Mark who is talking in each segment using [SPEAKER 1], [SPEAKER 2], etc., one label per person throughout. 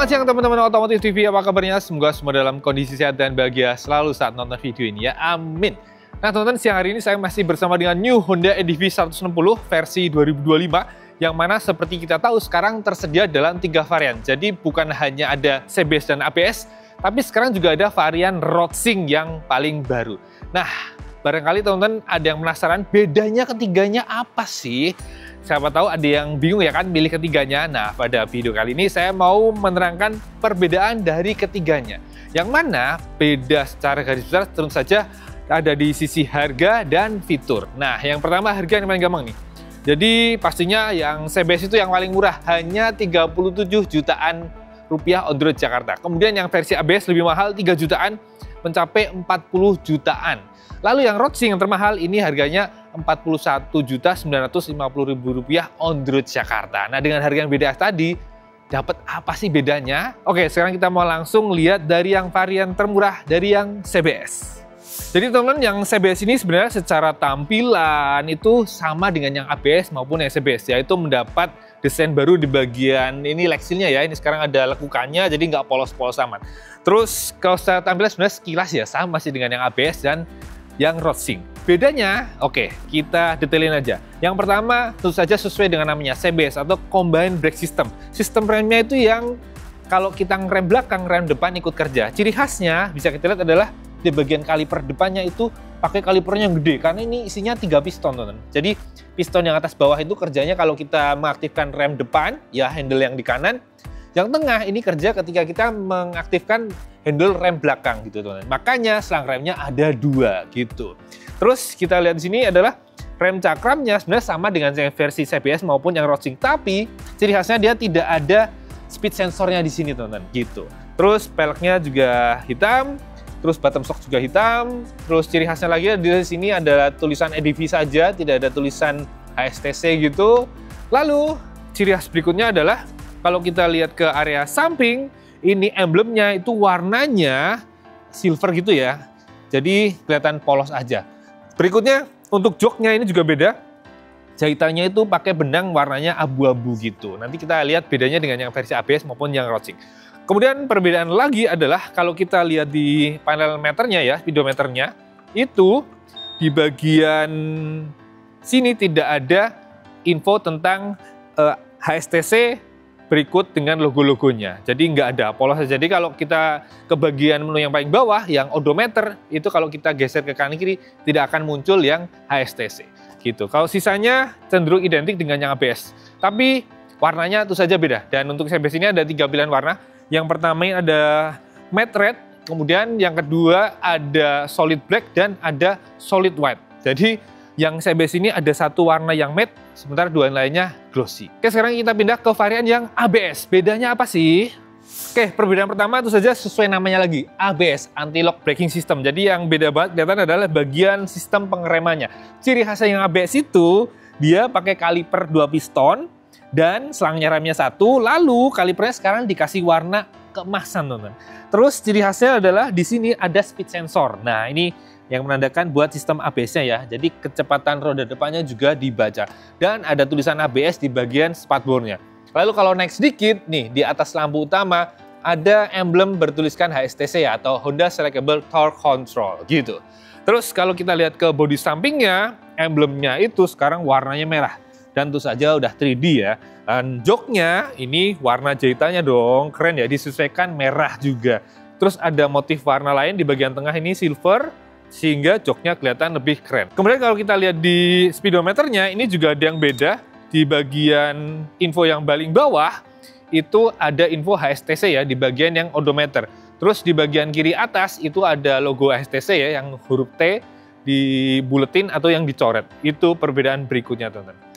[SPEAKER 1] Selamat siang teman-teman Otomotif TV, apa kabarnya? Semoga semua dalam kondisi sehat dan bahagia selalu saat nonton video ini ya, amin. Nah teman-teman, siang hari ini saya masih bersama dengan new Honda EDV 160 versi 2025, yang mana seperti kita tahu sekarang tersedia dalam 3 varian. Jadi bukan hanya ada CBS dan ABS, tapi sekarang juga ada varian Roadsync yang paling baru. Nah, barangkali teman-teman ada yang penasaran bedanya ketiganya apa sih? Siapa tahu ada yang bingung ya kan milih ketiganya. Nah, pada video kali ini saya mau menerangkan perbedaan dari ketiganya. Yang mana beda secara garis besar tentu saja ada di sisi harga dan fitur. Nah, yang pertama harga yang paling gampang nih. Jadi pastinya yang CBS itu yang paling murah, hanya 37 jutaan rupiah on the road Jakarta. Kemudian yang versi ABS lebih mahal 3 jutaan, mencapai 40 jutaan. Lalu yang Roadsync yang termahal ini harganya Rp41.950.000 on the road Jakarta. Nah, dengan harga yang beda tadi, dapat apa sih bedanya? Oke, sekarang kita mau langsung lihat dari yang varian termurah, dari yang CBS. Jadi teman-teman, yang CBS ini sebenarnya secara tampilan itu sama dengan yang ABS maupun yang CBS, yaitu mendapat desain baru di bagian ini leksilnya ya. Ini sekarang ada lekukannya, jadi nggak polos-polos amat. Terus kalau secara tampilan sebenarnya sekilas ya sama sih dengan yang ABS dan yang Roadsync. Bedanya, oke, kita detailin aja. Yang pertama, tentu saja sesuai dengan namanya CBS atau Combined Brake System. Sistem remnya itu yang kalau kita ngerem belakang, rem depan ikut kerja. Ciri khasnya bisa kita lihat adalah di bagian kaliper depannya itu pakai kalipernya yang gede, karena ini isinya 3 piston, teman-teman. Jadi piston yang atas bawah itu kerjanya kalau kita mengaktifkan rem depan, ya handle yang di kanan. Yang tengah ini kerja ketika kita mengaktifkan handle rem belakang gitu, teman-teman. Makanya selang remnya ada 2 gitu. Terus kita lihat di sini adalah rem cakramnya sebenarnya sama dengan yang versi CBS maupun yang Roadsync, tapi ciri khasnya dia tidak ada speed sensornya di sini, teman-teman, gitu. Terus peleknya juga hitam, terus bottom shock juga hitam. Terus ciri khasnya lagi di sini adalah tulisan EDV saja, tidak ada tulisan HSTC gitu. Lalu ciri khas berikutnya adalah kalau kita lihat ke area samping, ini emblemnya itu warnanya silver gitu ya. Jadi kelihatan polos aja. Berikutnya untuk joknya ini juga beda. Jahitannya itu pakai benang warnanya abu-abu gitu. Nanti kita lihat bedanya dengan yang versi ABS maupun yang Roadsync. Kemudian perbedaan lagi adalah kalau kita lihat di panel meternya ya, speedometernya, itu di bagian sini tidak ada info tentang HSTC berikut dengan logo-logonya. Jadi nggak ada, polos saja. Jadi kalau kita ke bagian menu yang paling bawah, yang odometer, itu kalau kita geser ke kanan kiri, tidak akan muncul yang HSTC. Gitu. Kalau sisanya cenderung identik dengan yang ABS. Tapi warnanya itu saja beda. Dan untuk CBS ini ada 3 pilihan warna. Yang pertama ini ada matte red, kemudian yang kedua ada solid black, dan ada solid white. Jadi yang CBS ini ada 1 warna yang matte, sementara 2 lainnya glossy. Oke, sekarang kita pindah ke varian yang ABS. Bedanya apa sih? Oke, perbedaan pertama itu saja sesuai namanya lagi, ABS, Anti-Lock Braking System. Jadi yang beda banget kelihatan adalah bagian sistem pengeremannya. Ciri khasnya yang ABS itu, dia pakai kaliper 2 piston, dan selangnya remnya 1, lalu kalipernya sekarang dikasih warna keemasan, teman-teman. Terus ciri khasnya adalah di sini ada speed sensor. Nah, ini yang menandakan buat sistem ABS-nya ya. Jadi kecepatan roda depannya juga dibaca. Dan ada tulisan ABS di bagian spakbornya. Lalu kalau naik sedikit, nih di atas lampu utama ada emblem bertuliskan HSTC ya, atau Honda Selectable Torque Control gitu. Terus kalau kita lihat ke bodi sampingnya, emblemnya itu sekarang warnanya merah. Dan tentu saja udah 3D ya. Dan joknya ini warna jahitannya dong, keren ya, disesuaikan merah juga. Terus ada motif warna lain di bagian tengah ini silver, sehingga joknya kelihatan lebih keren. Kemudian kalau kita lihat di speedometernya, ini juga ada yang beda. Di bagian info yang paling bawah, itu ada info HSTC ya, di bagian yang odometer. Terus di bagian kiri atas, itu ada logo HSTC ya, yang huruf T dibuletin atau yang dicoret. Itu perbedaan berikutnya, teman-teman.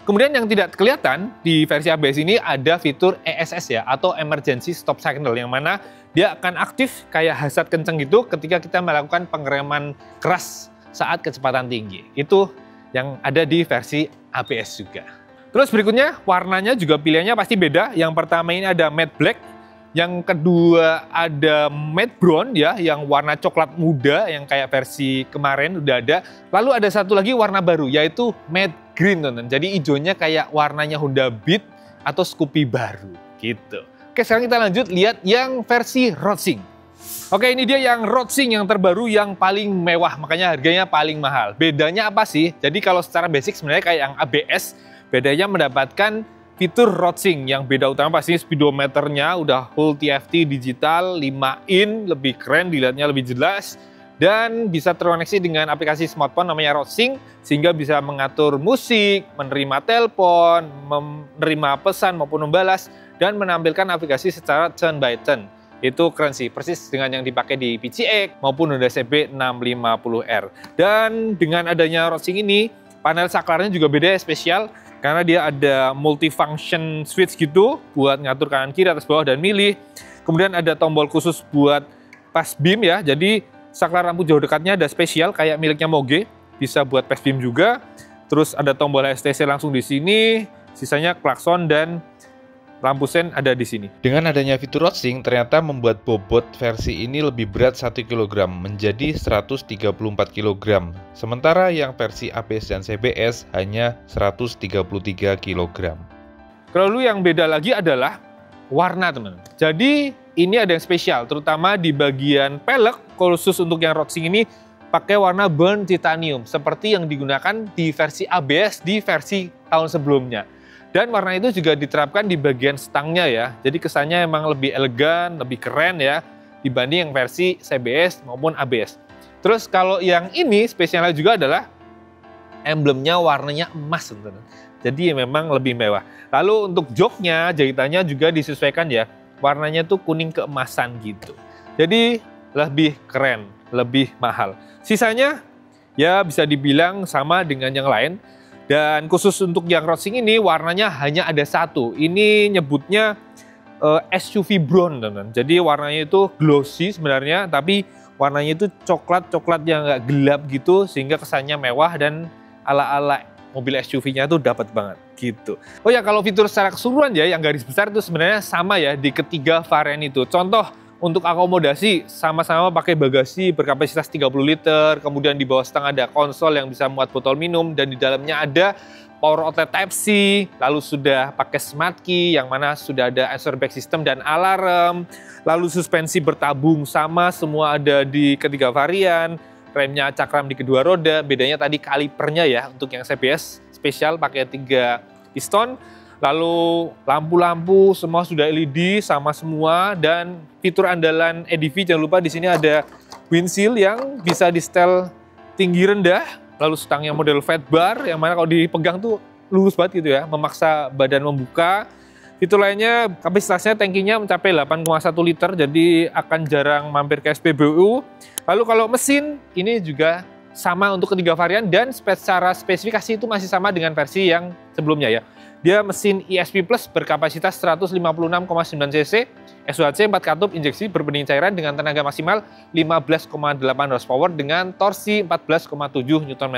[SPEAKER 1] Kemudian yang tidak kelihatan di versi ABS ini ada fitur ESS ya, atau Emergency Stop Signal, yang mana dia akan aktif kayak hazard kenceng gitu ketika kita melakukan pengereman keras saat kecepatan tinggi. Itu yang ada di versi ABS juga. Terus berikutnya warnanya juga pilihannya pasti beda. Yang pertama ini ada matte black, yang kedua ada matte brown ya, yang warna coklat muda yang kayak versi kemarin udah ada. Lalu ada satu lagi warna baru yaitu matte green, teman-teman. Jadi hijaunya kayak warnanya Honda Beat atau Scoopy baru gitu. Oke, sekarang kita lanjut lihat yang versi Roadsync. Oke, ini dia yang Roadsync yang terbaru yang paling mewah, makanya harganya paling mahal. Bedanya apa sih? Jadi kalau secara basic sebenarnya kayak yang ABS, bedanya mendapatkan fitur Roadsync. Yang beda utama pasti speedometernya udah full TFT digital, 5 in, lebih keren, dilihatnya lebih jelas. Dan bisa terkoneksi dengan aplikasi smartphone namanya Roadsync, sehingga bisa mengatur musik, menerima telepon, menerima pesan maupun membalas, dan menampilkan aplikasi secara turn by turn. Itu keren sih, persis dengan yang dipakai di PCX maupun Honda CB 650R. Dan dengan adanya Roadsync ini, panel saklarnya juga beda ya, spesial, karena dia ada multifunction switch gitu, buat ngatur kanan kiri, atas bawah, dan milih. Kemudian ada tombol khusus buat pass beam ya, jadi saklar lampu jauh dekatnya ada spesial kayak miliknya Moge, bisa buat pass beam juga. Terus ada tombol HSTC langsung di sini, sisanya klakson dan lampu sen ada di sini. Dengan adanya fitur Roadsync, ternyata membuat bobot versi ini lebih berat 1 kg menjadi 134 kg. Sementara yang versi ABS dan CBS hanya 133 kg. Lalu yang beda lagi adalah warna, teman. Jadi ini ada yang spesial, terutama di bagian pelek, khusus untuk yang Roadsync ini pakai warna burn titanium, seperti yang digunakan di versi ABS di versi tahun sebelumnya. Dan warna itu juga diterapkan di bagian stangnya ya, jadi kesannya emang lebih elegan, lebih keren ya, dibanding yang versi CBS maupun ABS. Terus kalau yang ini spesialnya juga adalah emblemnya warnanya emas, teman-teman. Jadi memang lebih mewah. Lalu untuk joknya, jahitannya juga disesuaikan ya, warnanya tuh kuning keemasan gitu. Jadi lebih keren, lebih mahal. Sisanya ya bisa dibilang sama dengan yang lain. Dan khusus untuk yang Roadsync ini warnanya hanya ada satu. Ini nyebutnya SUV brown, teman-teman. Jadi warnanya itu glossy sebenarnya, tapi warnanya itu coklat-coklat yang nggak gelap gitu, sehingga kesannya mewah dan ala-ala mobil SUV-nya tuh dapat banget gitu. Oh ya, kalau fitur secara keseluruhan ya, yang garis besar itu sebenarnya sama ya di ketiga varian itu. Contoh untuk akomodasi, sama-sama pakai bagasi berkapasitas 30 liter, kemudian di bawah stang ada konsol yang bisa muat botol minum, dan di dalamnya ada power outlet Type-C, lalu sudah pakai smart key, yang mana sudah ada answer back system dan alarm, lalu suspensi bertabung sama, semua ada di ketiga varian. Remnya cakram di kedua roda, bedanya tadi kalipernya ya, untuk yang CBS spesial pakai 3 piston, lalu lampu-lampu semua sudah LED sama semua, dan fitur andalan EDV jangan lupa di sini ada windshield yang bisa di setel tinggi rendah, lalu stangnya model fat bar, yang mana kalau dipegang tuh lurus banget gitu ya, memaksa badan membuka. Fitur lainnya, kapasitasnya tankinya mencapai 8,1 liter, jadi akan jarang mampir ke SPBU. Lalu kalau mesin, ini juga sama untuk ketiga varian, dan secara spesifikasi itu masih sama dengan versi yang sebelumnya ya. Dia mesin ESP Plus berkapasitas 156,9 cc, SUHC 4 katup injeksi berbening cairan dengan tenaga maksimal 15,8 horsepower dengan torsi 14,7 Nm.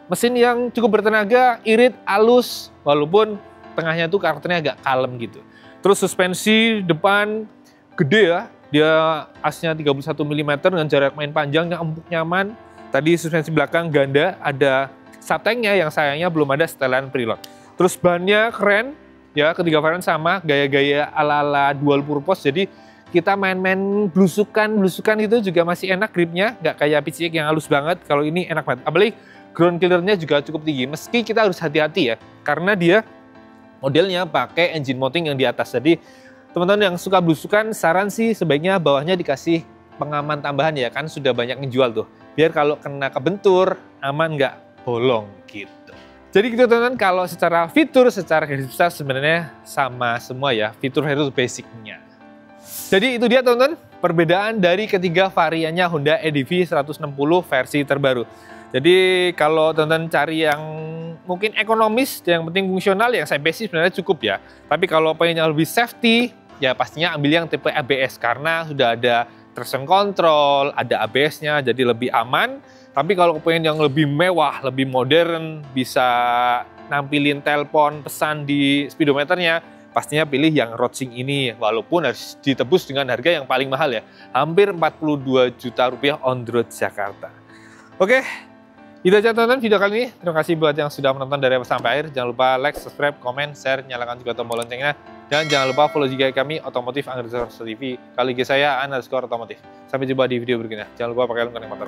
[SPEAKER 1] Mesin yang cukup bertenaga, irit, halus, walaupun tengahnya tuh karakternya agak kalem gitu. Terus suspensi depan gede ya, dia asnya 31 mm dengan jarak main panjang yang empuk nyaman. Tadi suspensi belakang ganda, ada subtanknya yang sayangnya belum ada setelan preload. Terus bannya keren ya, ketiga varian sama, gaya-gaya ala-ala dual purpose, jadi kita main-main blusukan itu juga masih enak gripnya, nggak kayak PCX yang halus banget. Kalau ini enak banget, apalagi ground clearance-nya juga cukup tinggi, meski kita harus hati-hati ya, karena dia modelnya pakai engine mounting yang di atas. Jadi teman-teman yang suka blusukan, saran sih sebaiknya bawahnya dikasih pengaman tambahan ya, kan sudah banyak ngejual tuh. Biar kalau kena kebentur, aman nggak bolong gitu. Jadi gitu teman-teman, kalau secara fitur, secara garis besar sebenarnya sama semua ya, fitur-fitur basicnya. Jadi itu dia teman-teman, perbedaan dari ketiga variannya Honda EDV 160 versi terbaru. Jadi kalau teman-teman cari yang mungkin ekonomis, yang penting fungsional, yang saya basic sebenarnya cukup ya. Tapi kalau pengen yang lebih safety, ya pastinya ambil yang tipe ABS karena sudah ada traction control, ada ABS-nya, jadi lebih aman. Tapi kalau pengen yang lebih mewah, lebih modern, bisa nampilin telepon, pesan di speedometernya, pastinya pilih yang Roadsync ini, walaupun harus ditebus dengan harga yang paling mahal ya, hampir 42 juta rupiah on the road Jakarta. Oke, itu aja teman-teman video kali ini. Terima kasih buat yang sudah menonton dari awal sampai akhir. Jangan lupa like, subscribe, komen, share, nyalakan juga tombol loncengnya. Dan jangan lupa follow juga kami Otomotif _TV. Kali IG saya _otomotif. Sampai jumpa di video berikutnya. Jangan lupa pakai helm connect motor.